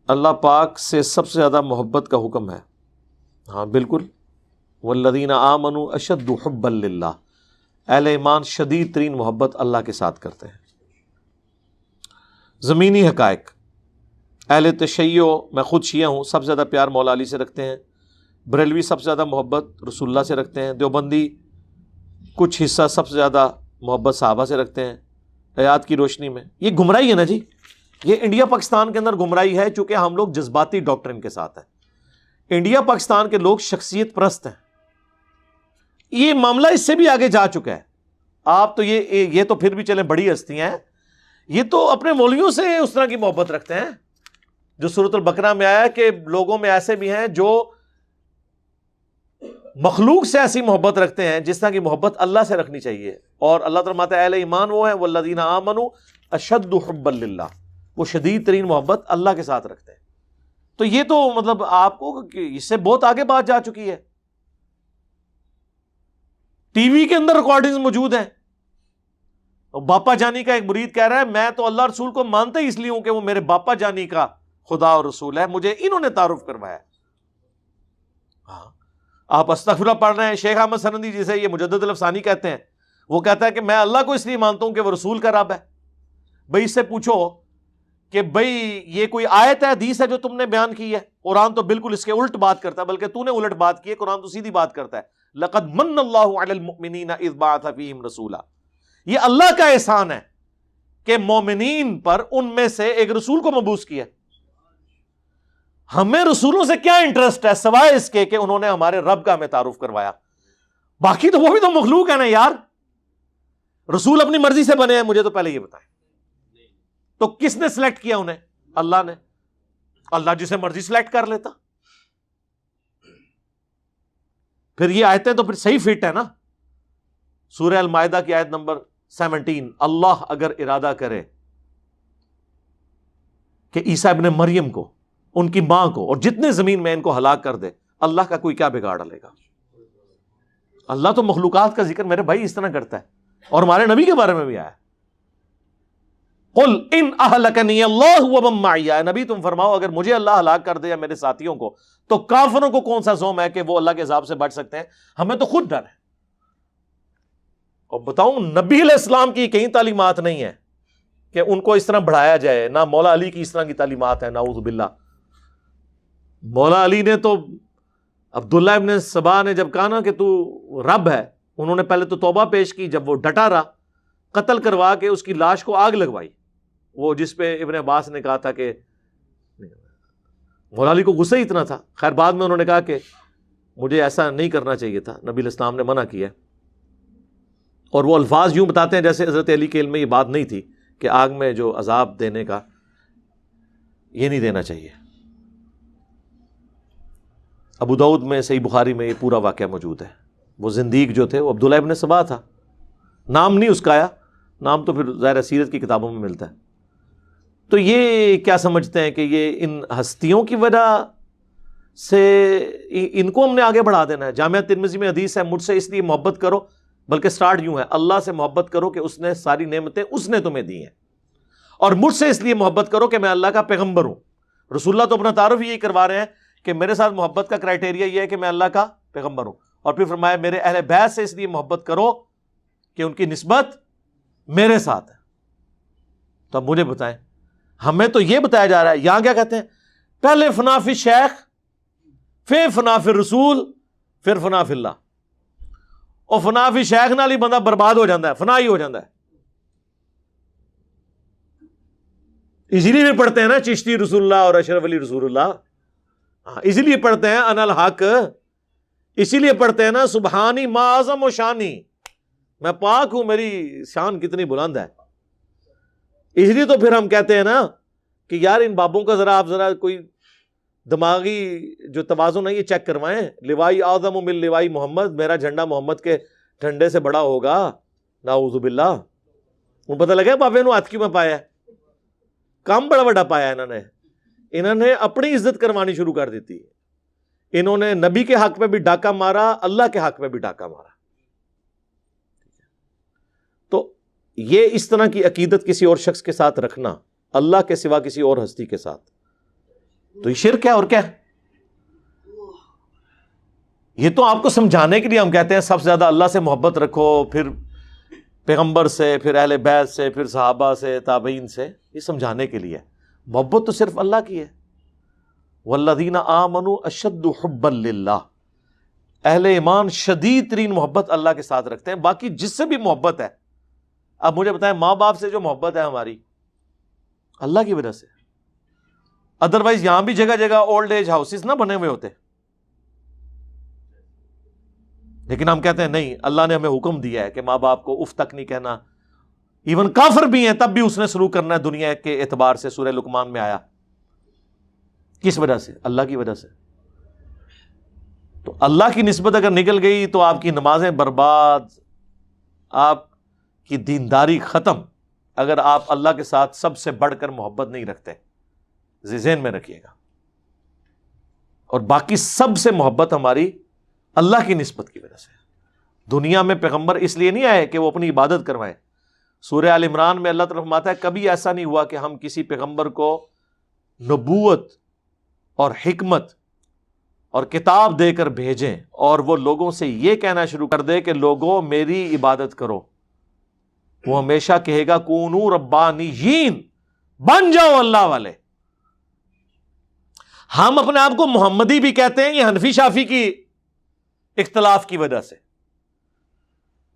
اللہ پاک سے سب سے زیادہ محبت کا حکم ہے. ہاں بالکل. والذین آمنوا اشد حبا للہ، اہل ایمان شدید ترین محبت اللہ کے ساتھ کرتے ہیں. زمینی حقائق. اہل تشیع، میں خود شیعہ ہوں، سب سے زیادہ پیار مولا علی سے رکھتے ہیں. بریلوی سب سے زیادہ محبت رسول اللہ سے رکھتے ہیں. دیوبندی کچھ حصہ سب سے زیادہ محبت صحابہ سے رکھتے ہیں آیات کی روشنی میں. یہ گمراہی ہے نا جی، یہ انڈیا پاکستان کے اندر گمراہی ہے، چونکہ ہم لوگ جذباتی ڈاکٹرن کے ساتھ ہیں. انڈیا پاکستان کے لوگ شخصیت پرست ہیں. یہ معاملہ اس سے بھی آگے جا چکا ہے. آپ تو یہ تو پھر بھی چلیں بڑی ہستیاں ہیں، یہ تو اپنے مولویوں سے اس طرح کی محبت رکھتے ہیں جو سورۃ البقرہ میں آیا کہ لوگوں میں ایسے بھی ہیں جو مخلوق سے ایسی محبت رکھتے ہیں جس طرح کی محبت اللہ سے رکھنی چاہیے. اور اللہ تعالیٰ فرماتا ہے اہل ایمان وہ ہیں والذین آمنوا اشد حبا للہ، وہ شدید ترین محبت اللہ کے ساتھ رکھتے ہیں. تو یہ تو مطلب آپ کو اس سے بہت آگے بات جا چکی ہے. ٹی وی کے اندر ریکارڈنگز موجود ہیں. باپا جانی کا ایک مرید کہہ رہا ہے میں تو اللہ رسول کو مانتا ہی اس لیے ہوں کہ وہ میرے باپا جانی کا خدا اور رسول ہے، مجھے انہوں نے تعارف کروایا. ہاں آپ استغفراللہ پڑھ رہے ہیں. شیخ احمد سندی جسے یہ مجدد الافسانی کہتے ہیں، وہ کہتا ہے کہ میں اللہ کو اس لیے مانتا ہوں کہ وہ رسول کا رب ہے. بھائی اس سے پوچھو کہ بھئی یہ کوئی آیت ہے، حدیث ہے جو تم نے بیان کی ہے؟ قرآن تو بالکل اس کے الٹ بات کرتا ہے، بلکہ تو نے الٹ بات کی ہے. قرآن تو سیدھی بات کرتا ہے لقد من اللہ علی المؤمنین اذ بعث فیہم رسولا. یہ اللہ کا احسان ہے کہ مومنین پر ان میں سے ایک رسول کو مبعوث کیا. ہمیں رسولوں سے کیا انٹرسٹ ہے سوائے اس کے کہ انہوں نے ہمارے رب کا ہمیں تعارف کروایا. باقی تو وہ بھی تو مخلوق ہے نا یار. رسول اپنی مرضی سے بنے ہیں، مجھے تو پہلے یہ بتائیں تو کس نے سلیکٹ کیا انہیں؟ اللہ نے. اللہ جسے مرضی سلیکٹ کر لیتا. پھر یہ آیتیں تو پھر صحیح فٹ ہے نا. سورہ المائدہ کی آیت نمبر 17، اللہ اگر ارادہ کرے کہ عیسیٰ ابن مریم کو، ان کی ماں کو اور جتنے زمین میں ان کو ہلاک کر دے، اللہ کا کوئی کیا بگاڑ لے گا؟ اللہ تو مخلوقات کا ذکر میرے بھائی اس طرح کرتا ہے، اور ہمارے نبی کے بارے میں بھی آیا قل ان اہلکنی اللہ ومن معی. نبی تم فرماؤ اگر مجھے اللہ ہلاک کر دے یا میرے ساتھیوں کو تو کافروں کو کون سا زوم ہے کہ وہ اللہ کے عذاب سے بچ سکتے ہیں؟ ہمیں تو خود ڈر ہے. اور بتاؤں نبی علیہ السلام کی کئی تعلیمات نہیں ہے کہ ان کو اس طرح بڑھایا جائے، نہ مولا علی کی اس طرح کی تعلیمات ہیں، نعوذ باللہ. مولا علی نے تو عبداللہ ابن سبا نے جب کہا نا کہ تو رب ہے، انہوں نے پہلے تو توبہ پیش کی، جب وہ ڈٹا رہا قتل کروا کے اس کی لاش کو آگ لگوائی. وہ جس پہ ابن عباس نے کہا تھا کہ مولا علی کو غصہ ہی اتنا تھا. خیر بعد میں انہوں نے کہا کہ مجھے ایسا نہیں کرنا چاہیے تھا، نبی علیہ السلام نے منع کیا. اور وہ الفاظ یوں بتاتے ہیں جیسے حضرت علی کے علم میں یہ بات نہیں تھی کہ آگ میں جو عذاب دینے کا یہ نہیں دینا چاہیے. ابو داؤد میں صحیح بخاری میں یہ پورا واقعہ موجود ہے. وہ زندیق جو تھے وہ عبداللہ ابن سبا تھا، نام نہیں اس کا آیا، نام تو پھر ظاہر سیرت کی کتابوں میں ملتا ہے. تو یہ کیا سمجھتے ہیں کہ یہ ان ہستیوں کی وجہ سے ان کو ہم نے آگے بڑھا دینا ہے؟ جامعہ ترمذی میں حدیث ہے مجھ سے اس لیے محبت کرو، بلکہ سٹارٹ یوں ہے اللہ سے محبت کرو کہ اس نے ساری نعمتیں اس نے تمہیں دی ہیں، اور مجھ سے اس لیے محبت کرو کہ میں اللہ کا پیغمبر ہوں. رسول اللہ تو اپنا تعارف یہی کروا رہے ہیں کہ میرے ساتھ محبت کا کرائٹیریا یہ ہے کہ میں اللہ کا پیغمبر ہوں. اور پھر فرمایا میرے اہل بیت سے اس لیے محبت کرو کہ ان کی نسبت میرے ساتھ ہے. تو اب مجھے بتائیں، ہمیں تو یہ بتایا جا رہا ہے، یہاں کیا کہتے ہیں؟ پہلے فنا فی شیخ، پھر فنا فی رسول، پھر فنا فی اللہ. اور فنا فی شیخ نال ہی بندہ برباد ہو جاتا ہے، فنا ہی ہو جاتا ہے. اسی لیے بھی پڑھتے ہیں نا چشتی رسول اللہ اور اشرف علی رسول اللہ. اسی لیے پڑھتے ہیں انا الحق، اسی لیے پڑھتے ہیں نا سبحانی ما اعظم و شانی، میں پاک ہوں میری شان کتنی بلند ہے. اس لیے تو پھر ہم کہتے ہیں نا کہ یار ان بابوں کا آپ ذرا کوئی دماغی جو توازن ہے یہ چیک کروائیں. لوائی اعظم من لوائی محمد، میرا جھنڈا محمد کے جھنڈے سے بڑا ہوگا، نعوذ باللہ. وہ پتہ لگا بابے نو ہاتھ کیوں میں پایا ہے، کام بڑا بڑا پایا انہوں نے اپنی عزت کروانی شروع کر دیتی. انہوں نے نبی کے حق پہ بھی ڈاکہ مارا، اللہ کے حق پہ بھی ڈاکہ مارا. تو یہ اس طرح کی عقیدت کسی اور شخص کے ساتھ رکھنا، اللہ کے سوا کسی اور ہستی کے ساتھ، تو یہ شرک ہے اور کیا ہے؟ یہ تو آپ کو سمجھانے کے لیے ہم کہتے ہیں سب سے زیادہ اللہ سے محبت رکھو، پھر پیغمبر سے، پھر اہل بیت سے، پھر صحابہ سے، تابعین سے، یہ سمجھانے کے لیے۔ محبت تو صرف اللہ کی ہے۔ والذین آمنوا اشد حبا للہ، اہل ایمان شدید ترین محبت اللہ کے ساتھ رکھتے ہیں۔ باقی جس سے بھی محبت ہے، اب مجھے بتائیں ماں باپ سے جو محبت ہے ہماری، اللہ کی وجہ سے۔ ادروائز یہاں بھی جگہ جگہ اولڈ ایج ہاؤسز نہ بنے ہوئے ہوتے، لیکن ہم کہتے ہیں نہیں، اللہ نے ہمیں حکم دیا ہے کہ ماں باپ کو اف تک نہیں کہنا۔ ایون کافر بھی ہیں تب بھی اس نے سلوک کرنا ہے دنیا کے اعتبار سے، سورہ لقمان میں آیا۔ کس وجہ سے؟ اللہ کی وجہ سے۔ تو اللہ کی نسبت اگر نکل گئی تو آپ کی نمازیں برباد، آپ کی دینداری ختم، اگر آپ اللہ کے ساتھ سب سے بڑھ کر محبت نہیں رکھتے۔ ذہن میں رکھیے گا۔ اور باقی سب سے محبت ہماری اللہ کی نسبت کی وجہ سے۔ دنیا میں پیغمبر اس لیے نہیں آئے کہ وہ اپنی عبادت کروائیں۔ سورہ آل عمران میں اللہ تعالیٰ فرماتا ہے کبھی ایسا نہیں ہوا کہ ہم کسی پیغمبر کو نبوت اور حکمت اور کتاب دے کر بھیجیں اور وہ لوگوں سے یہ کہنا شروع کر دے کہ لوگوں میری عبادت کرو۔ وہ ہمیشہ کہے گا کونوا ربانیین، بن جاؤ اللہ والے۔ ہم اپنے آپ کو محمدی بھی کہتے ہیں، یہ حنفی شافی کی اختلاف کی وجہ سے۔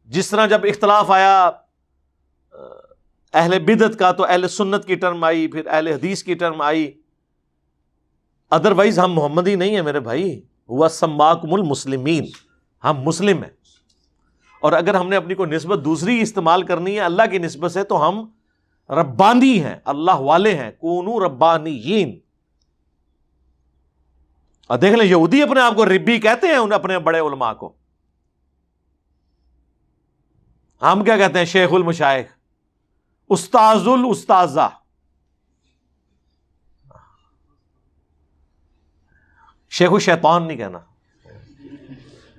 جس طرح جب اختلاف آیا اہل بدعت کا تو اہل سنت کی ٹرم آئی، پھر اہل حدیث کی ٹرم آئی۔ ادروائز ہم محمدی نہیں ہیں میرے بھائی، ہوا سماکم المسلمین، ہم مسلم ہیں۔ اور اگر ہم نے اپنی کوئی نسبت دوسری استعمال کرنی ہے اللہ کی نسبت سے تو ہم ربانی ہیں، اللہ والے ہیں، کونوا ربانیین۔ اور دیکھ لیں یہودی اپنے آپ کو ربی کہتے ہیں انہیں اپنے بڑے علماء کو۔ ہم کیا کہتے ہیں؟ شیخ المشائخ، استاذ الاستاذہ۔ شیخ الشیطان نہیں کہنا،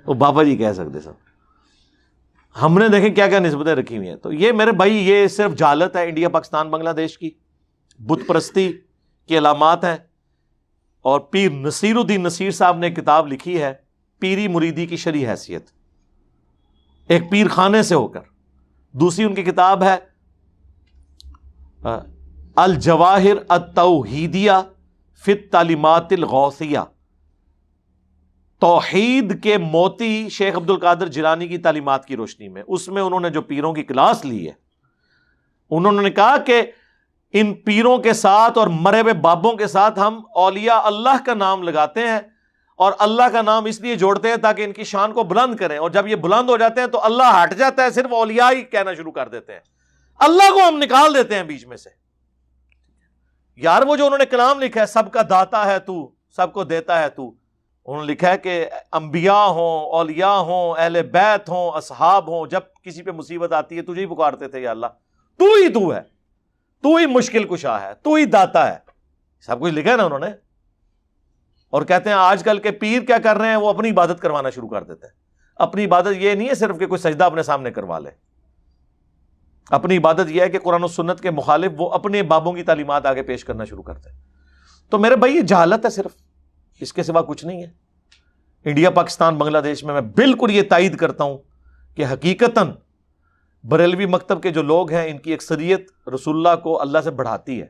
وہ بابا جی کہہ سکتے سب۔ ہم نے دیکھیں کیا کیا نسبتیں رکھی ہوئی ہیں۔ تو یہ میرے بھائی یہ صرف جہالت ہے انڈیا پاکستان بنگلہ دیش کی، بت پرستی کی علامات ہیں۔ اور پیر نصیر الدین نصیر صاحب نے کتاب لکھی ہے پیری مریدی کی شرعی حیثیت، ایک پیر خانے سے ہو کر۔ دوسری ان کی کتاب ہے الجواہر التوحیدیہ فی التعلیمات الغوثیہ، توحید کے موتی شیخ عبد القادر جیلانی کی تعلیمات کی روشنی میں۔ اس میں انہوں نے جو پیروں کی کلاس لی ہے، انہوں نے کہا کہ ان پیروں کے ساتھ اور مرے ہوئے بابوں کے ساتھ ہم اولیاء اللہ کا نام لگاتے ہیں، اور اللہ کا نام اس لیے جوڑتے ہیں تاکہ ان کی شان کو بلند کریں، اور جب یہ بلند ہو جاتے ہیں تو اللہ ہٹ جاتا ہے، صرف اولیاء ہی کہنا شروع کر دیتے ہیں، اللہ کو ہم نکال دیتے ہیں بیچ میں سے۔ یار وہ جو انہوں نے کلام لکھا ہے سب کا داتا ہے تو، سب کو دیتا ہے تو، انہوں نے لکھا ہے کہ انبیاء ہوں، اولیاء ہوں، اہل بیت ہوں، اصحاب ہوں، جب کسی پہ مصیبت آتی ہے تجھے ہی پکارتے تھے، یا اللہ تو ہی تو ہے، تو ہی مشکل کشا ہے، تو ہی داتا ہے، سب کچھ لکھا ہے نا انہوں نے۔ اور کہتے ہیں آج کل کے پیر کیا کر رہے ہیں، وہ اپنی عبادت کروانا شروع کر دیتے ہیں۔ اپنی عبادت یہ نہیں ہے صرف کہ کوئی سجدہ اپنے سامنے کروا لے، اپنی عبادت یہ ہے کہ قرآن و سنت کے مخالف وہ اپنے بابوں کی تعلیمات آگے پیش کرنا شروع کرتے ہیں۔ تو میرے بھائی یہ جہالت ہے صرف، اس کے سوا کچھ نہیں ہے۔ انڈیا پاکستان بنگلہ دیش میں بالکل یہ تائید کرتا ہوں کہ حقیقتاً بریلوی مکتب کے جو لوگ ہیں ان کی اکثریت رسول اللہ کو اللہ سے بڑھاتی ہے،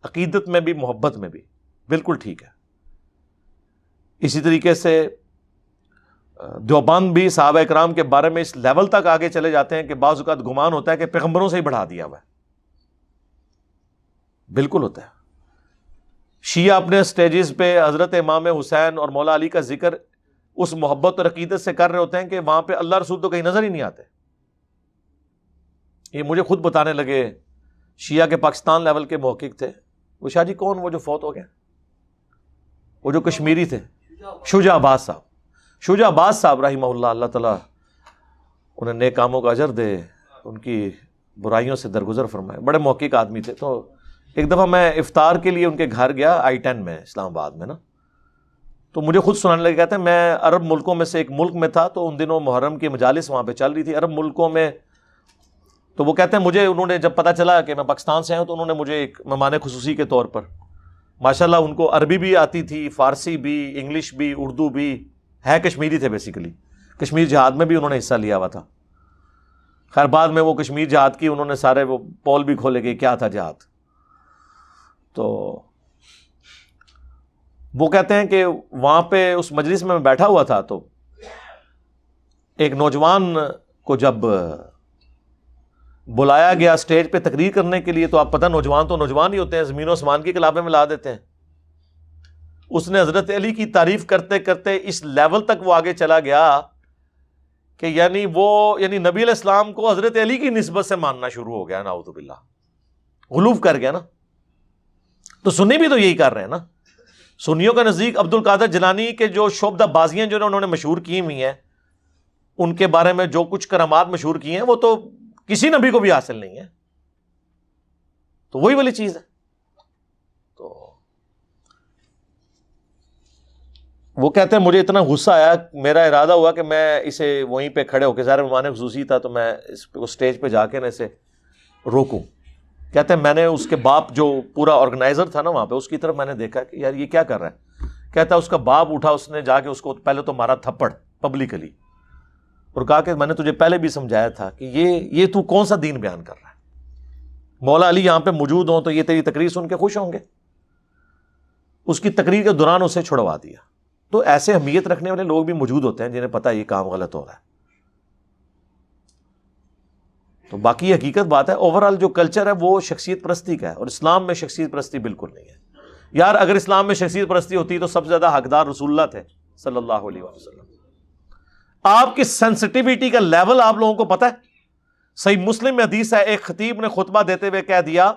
عقیدت میں بھی محبت میں بھی، بالکل ٹھیک ہے۔ اسی طریقے سے دیوبند بھی صحابہ اکرام کے بارے میں اس لیول تک آگے چلے جاتے ہیں کہ بعض اوقات گمان ہوتا ہے کہ پیغمبروں سے ہی بڑھا دیا ہوا ہے، بالکل ہوتا ہے۔ شیعہ اپنے سٹیجز پہ حضرت امام حسین اور مولا علی کا ذکر اس محبت اور عقیدت سے کر رہے ہوتے ہیں کہ وہاں پہ اللہ رسول تو کہیں نظر ہی نہیں آتے۔ یہ مجھے خود بتانے لگے شیعہ کے پاکستان لیول کے محقق تھے، وہ شاہ جی کون، وہ جو فوت ہو گئے، وہ جو کشمیری تھے، شجاع عباس صاحب، شجاع عباس صاحب رحمہ اللہ، اللہ تعالیٰ انہیں نیک کاموں کا اجر دے، ان کی برائیوں سے درگزر فرمائے، بڑے محقق آدمی تھے۔ تو ایک دفعہ میں افطار کے لیے ان کے گھر گیا I-10 میں، اسلام آباد میں نا، تو مجھے خود سنانے لگے، کہتے ہیں میں عرب ملکوں میں سے ایک ملک میں تھا، تو ان دنوں محرم کی مجالس وہاں پہ چل رہی تھی عرب ملکوں میں، تو وہ کہتے ہیں مجھے انہوں نے جب پتہ چلا کہ میں پاکستان سے آیا ہوں تو انہوں نے مجھے ایک مہمان خصوصی کے طور پر ماشاءاللہ ان کو عربی بھی آتی تھی، فارسی بھی، انگلش بھی، اردو بھی، ہے کشمیری تھے بیسیکلی، کشمیر جہاد میں بھی انہوں نے حصہ لیا ہوا تھا. خیر بعد میں وہ کشمیر جہاد کی انہوں نے سارے وہ پول بھی کھولے کہ کیا تھا جہاد. تو وہ کہتے ہیں کہ وہاں پہ اس مجلس میں بیٹھا ہوا تھا تو ایک نوجوان کو جب بلایا گیا اسٹیج پہ تقریر کرنے کے لیے، تو آپ پتہ نوجوان تو نوجوان ہی ہوتے ہیں، زمین و آسمان کی کلابیں ملا دیتے ہیں. اس نے حضرت علی کی تعریف کرتے کرتے اس لیول تک وہ آگے چلا گیا کہ یعنی نبی علیہ السلام کو حضرت علی کی نسبت سے ماننا شروع ہو گیا. نعوذ باللہ، غلو کر گیا نا. تو سنی بھی تو یہی کر رہے ہیں نا. سنیوں کے نزدیک عبد القادر جیلانی کے جو شعبدہ بازیاں جو انہوں نے مشہور کی ہوئی ہیں، ان کے بارے میں جو کچھ کرامات مشہور کی ہیں، وہ تو کسی نبی کو بھی حاصل نہیں ہے. تو وہی والی چیز ہے. تو وہ کہتے ہیں مجھے اتنا غصہ آیا، میرا ارادہ ہوا کہ میں اسے وہیں پہ کھڑے ہو کے، ظاہر مہمان خصوصی تھا تو میں اس پہ اسٹیج پہ جا کے نا اسے روکوں. کہتے ہیں میں نے اس کے باپ جو پورا آرگنائزر تھا نا وہاں پہ، اس کی طرف میں نے دیکھا کہ یار یہ کیا کر رہا ہے. کہتا ہے اس کا باپ اٹھا، اس نے جا کے اس کو پہلے تو مارا تھپڑ پبلکلی، اور کہا کہ میں نے تجھے پہلے بھی سمجھایا تھا کہ یہ تو کون سا دین بیان کر رہا ہے. مولا علی یہاں پہ موجود ہوں تو یہ تیری تقریر سن کے خوش ہوں گے. اس کی تقریر کے دوران اسے چھڑوا دیا. تو ایسے اہمیت رکھنے والے لوگ بھی موجود ہوتے ہیں جنہیں پتہ یہ کام غلط ہو رہا ہے. تو باقی حقیقت بات ہے، اوورآل جو کلچر ہے وہ شخصیت پرستی کا ہے، اور اسلام میں شخصیت پرستی بالکل نہیں ہے. یار اگر اسلام میں شخصیت پرستی ہوتی تو سب سے زیادہ حقدار رسول اللہ تھے صلی اللہ علیہ وسلم. آپ کی سینسٹیوٹی کا لیول آپ لوگوں کو پتہ ہے. صحیح مسلم میں حدیث ہے، ایک خطیب نے خطبہ دیتے ہوئے کہہ دیا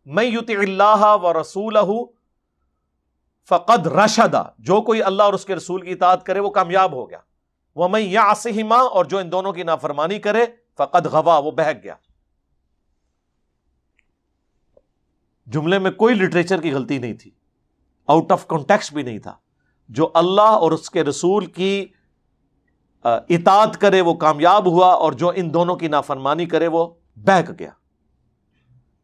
من یطع اللہ ورسولہ فقد رشد، جو کوئی اللہ اور اس کے رسول کی اطاعت کرے وہ کامیاب ہو گیا. ومن یعصہما، اور جو ان دونوں کی نافرمانی کرے فقد غوا، وہ بہک گیا. جملے میں کوئی لٹریچر کی غلطی نہیں تھی، آؤٹ آف کانٹیکسٹ بھی نہیں تھا. جو اللہ اور اس کے رسول کی اطاعت کرے وہ کامیاب ہوا، اور جو ان دونوں کی نافرمانی کرے وہ بہک گیا.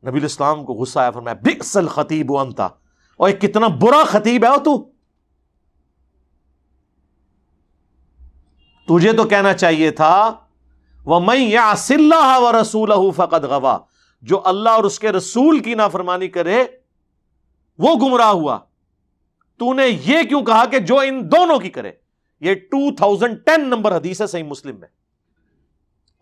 نبی الاسلام کو غصہ آیا، فرمایا بئس الخطیب انت، اور کتنا برا خطیب ہے تو تجھے تو کہنا چاہیے تھا وَمَن يَعْصِ اللَّهَ وَرَسُولَهُ فَقَدْ غَوَا، جو اللہ اور اس کے رسول کی نافرمانی کرے وہ گمراہ ہوا. تو نے یہ کیوں کہا کہ جو ان دونوں کی کرے؟ یہ 2010 نمبر حدیث ہے صحیح مسلم میں،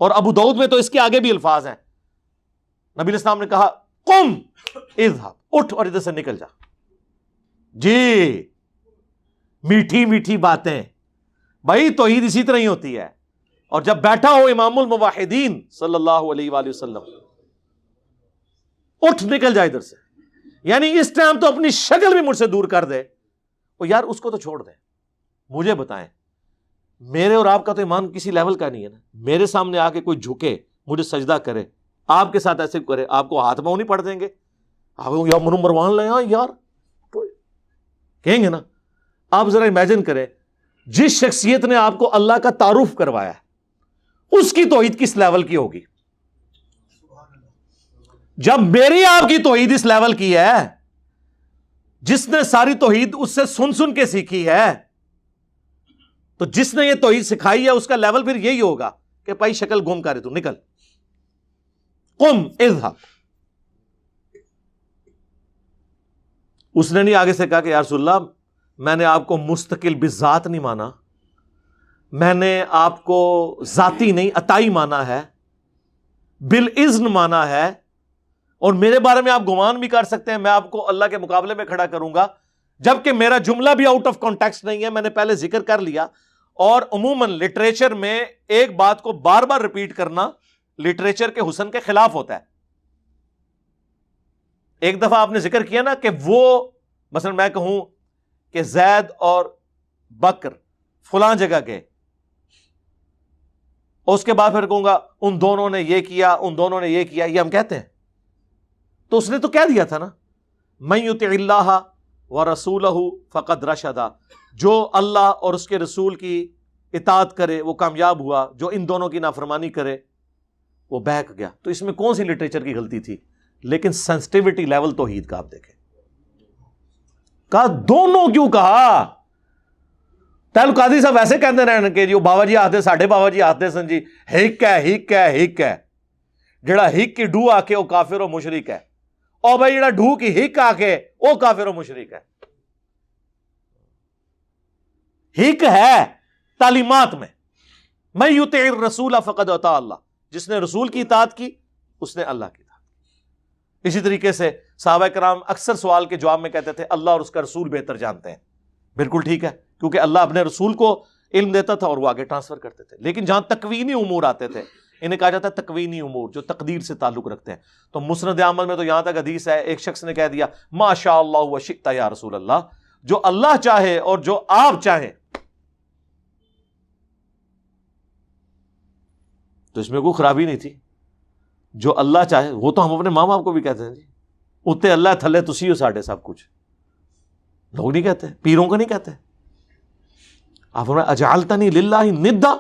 اور ابو داؤد میں تو اس کے آگے بھی الفاظ ہیں. نبی علیہ السلام نے کہا قم اذهب، اٹھ اور ادھر سے نکل جا. جی میٹھی میٹھی باتیں بھائی، توحید اسی طرح ہی ہوتی ہے. اور جب بیٹھا ہو امام الموحدین صلی اللہ علیہ وآلہ وسلم، اٹھ نکل جا ادھر سے. یعنی اس ٹائم تو اپنی شکل بھی مجھ سے دور کر دے. اور یار اس کو تو چھوڑ دیں، مجھے بتائیں، میرے اور آپ کا تو ایمان کسی لیول کا نہیں ہے نا. میرے سامنے آ کے کوئی جھکے مجھے سجدہ کرے، آپ کے ساتھ ایسے کرے، آپ کو ہاتھ پاؤں نہیں پڑ دیں گے؟ آپ یا منو مروان لے یار کہیں گے نا. آپ ذرا امیجن کریں، جس شخصیت نے آپ کو اللہ کا تعارف کروایا ہے اس کی توحید کس لیول کی ہوگی؟ جب میری آپ کی توحید اس لیول کی ہے، جس نے ساری توحید اس سے سن سن کے سیکھی ہے، تو جس نے یہ توحید سکھائی ہے اس کا لیول پھر یہی ہوگا کہ بھائی شکل گم کرے تو نکل. قم اذهب. اس نے نہیں آگے سے کہا کہ یا رسول اللہ میں نے آپ کو مستقل بذات نہیں مانا، میں نے آپ کو ذاتی نہیں عطائی مانا ہے، بالاذن مانا ہے، اور میرے بارے میں آپ گمان بھی کر سکتے ہیں میں آپ کو اللہ کے مقابلے میں کھڑا کروں گا، جبکہ میرا جملہ بھی آؤٹ آف کانٹیکسٹ نہیں ہے. میں نے پہلے ذکر کر لیا. اور عموماً لٹریچر میں ایک بات کو بار بار ریپیٹ کرنا لٹریچر کے حسن کے خلاف ہوتا ہے. ایک دفعہ آپ نے ذکر کیا نا کہ وہ مثلا میں کہوں کہ زید اور بکر فلاں جگہ گئے، اور اس کے بعد پھر کہوں گا ان دونوں نے یہ کیا، ان دونوں نے یہ کیا، یہ ہم کہتے ہیں. تو اس نے تو کہہ دیا تھا نا من یطع اللہ ورسولہ فقد رشد، جو اللہ اور اس کے رسول کی اطاعت کرے وہ کامیاب ہوا، جو ان دونوں کی نافرمانی کرے وہ بہک گیا. تو اس میں کون سی لٹریچر کی غلطی تھی؟ لیکن سینسٹیوٹی لیول توحید کا آپ دیکھیں. کہا دونوں کیوں کہا؟ تیل قاضی صاحب ویسے کہتے رہنے کہ جو بابا جی آتے ساڈے بابا جی آتے سن جی ہک ہے جڑا ہک کی ڈو آ کے وہ کافر و مشرک ہے، اور بھائی جڑا ڈھو کی ہک آ کے وہ کافر و مشرک ہے۔ ہک ہے تعلیمات میں، من یطع الرسول فقد اطاع اللہ، جس نے رسول کی اطاعت کی اس نے اللہ کی اطاعت کی۔ اسی طریقے سے صحابہ کرام اکثر سوال کے جواب میں کہتے تھے اللہ اور اس کا رسول بہتر جانتے ہیں۔ بالکل ٹھیک ہے، کیونکہ اللہ اپنے رسول کو علم دیتا تھا اور وہ آگے ٹرانسفر کرتے تھے۔ لیکن جہاں تکوینی امور آتے تھے، انہیں کہا جاتا ہے تکوینی امور جو تقدیر سے تعلق رکھتے ہیں، تو مسند احمد میں تو یہاں تک حدیث ہے، ایک شخص نے کہہ دیا ما شاء اللہ و شئت یا رسول اللہ، جو اللہ چاہے اور جو آپ چاہیں۔ تو اس میں کوئی خرابی نہیں تھی، جو اللہ چاہے۔ وہ تو ہم اپنے ماں باپ کو بھی کہتے ہیں جی اتے اللہ تھلے تسی ہو ساڈے سب کچھ، لوگ نہیں کہتے، پیروں کو نہیں کہتے۔ آپ فرمائیں اجعلتنی للہ ندا،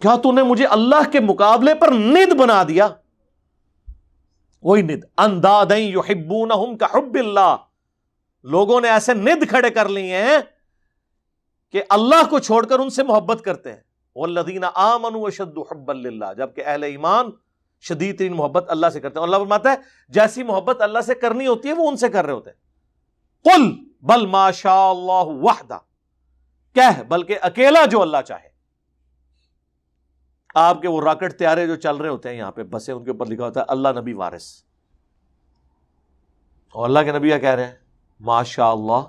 کیا تو نے مجھے اللہ کے مقابلے پر ند بنا دیا؟ وہی ند، اندادا یحبونہم کحب اللہ، لوگوں نے ایسے ند کھڑے کر لیے ہیں کہ اللہ کو چھوڑ کر ان سے محبت کرتے ہیں۔ والذین آمنوا اشد حبا للہ، جبکہ اہل ایمان شدید ترین محبت اللہ سے کرتے ہیں۔ اللہ فرماتا ہے جیسی محبت اللہ سے کرنی ہوتی ہے وہ ان سے کر رہے ہوتے ہیں۔ قل بل ما شاء اللہ وحدہ، کہہ بلکہ اکیلا جو اللہ چاہے۔ آپ کے وہ راکٹ طیارے جو چل رہے ہوتے ہیں یہاں پہ بسیں، ان کے اوپر لکھا ہوتا ہے اللہ نبی وارث، اور اللہ کے نبی کیا کہہ رہے ہیں؟ ما شاء اللہ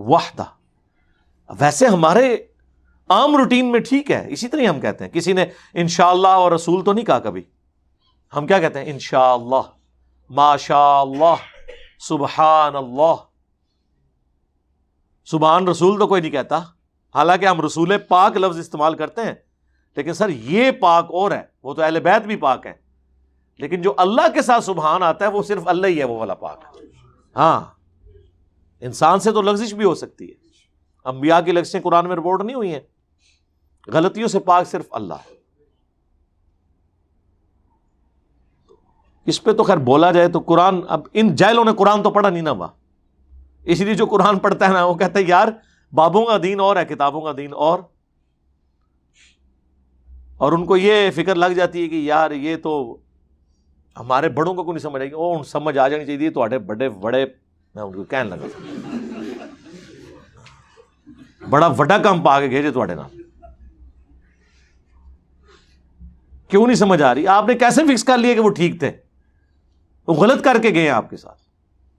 وحدہ۔ ویسے ہمارے عام روٹین میں ٹھیک ہے، اسی طرح ہم کہتے ہیں، کسی نے انشاءاللہ اور رسول تو نہیں کہا کبھی، ہم کیا کہتے ہیں؟ انشاءاللہ، ما شاء اللہ، سبحان اللہ۔ سبحان رسول تو کوئی نہیں کہتا، حالانکہ ہم رسول پاک لفظ استعمال کرتے ہیں، لیکن سر یہ پاک اور ہے، وہ تو اہل بیت بھی پاک ہے، لیکن جو اللہ کے ساتھ سبحان آتا ہے وہ صرف اللہ ہی ہے، وہ والا پاک۔ ہاں، انسان سے تو لغزش بھی ہو سکتی ہے، انبیاء کی لغزشیں قرآن میں رپورٹ نہیں ہوئی ہیں، غلطیوں سے پاک صرف اللہ ہے۔ اس پہ تو خیر بولا جائے تو قرآن، اب ان جاہلوں نے قرآن تو پڑھا نہیں نا، وہاں اس لیے جو قرآن پڑھتا ہے نا وہ کہتا ہے یار بابوں کا دین اور ہے، کتابوں کا دین اور ان کو یہ فکر لگ جاتی ہے کہ یار یہ تو ہمارے بڑوں کو کوئی نہیں سمجھ آئے گی، وہ سمجھ آ جانی چاہیے تو بڑے میں ان کو کہنے لگا بڑا وڈا کام پا کے گئے جی تھوڑے نال، کیوں نہیں سمجھ آ رہی؟ آپ نے کیسے فکس کر لیا کہ وہ ٹھیک تھے؟ وہ غلط کر کے گئے ہیں آپ کے ساتھ۔